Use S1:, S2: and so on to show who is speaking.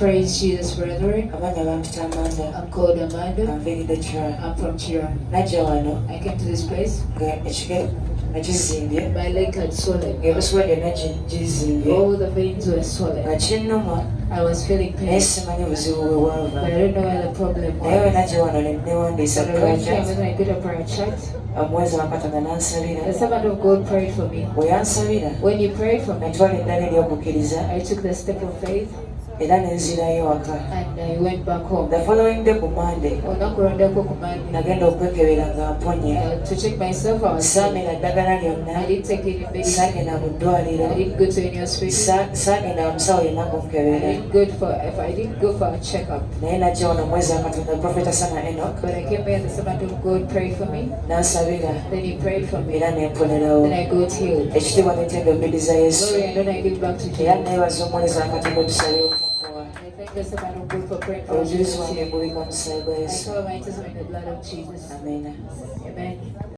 S1: Praise Jesus, brethren.
S2: I'm
S1: I'm called Amanda.
S2: very
S1: I'm from Chira.
S2: Najawano,
S1: I came to this place. My leg had swollen. All the veins were swollen. I was feeling pain, but I don't know where the problem was. But I went here and I did a prayer chat. The servant of God prayed for me. When you prayed for me, I took the step of faith. And I went back home.
S2: The following day, Monday,
S1: to check myself out. I didn't take any medicine. I didn't go to any hospital. I didn't go for a checkup. But I came here and the servant of God prayed for me. Then he prayed for me. Then I got healed. Glory and honor I give back to Jesus. I thank the servant of God for praying for Jesus. I cover my testimony in the blood of Jesus.
S2: Amen.
S1: Amen.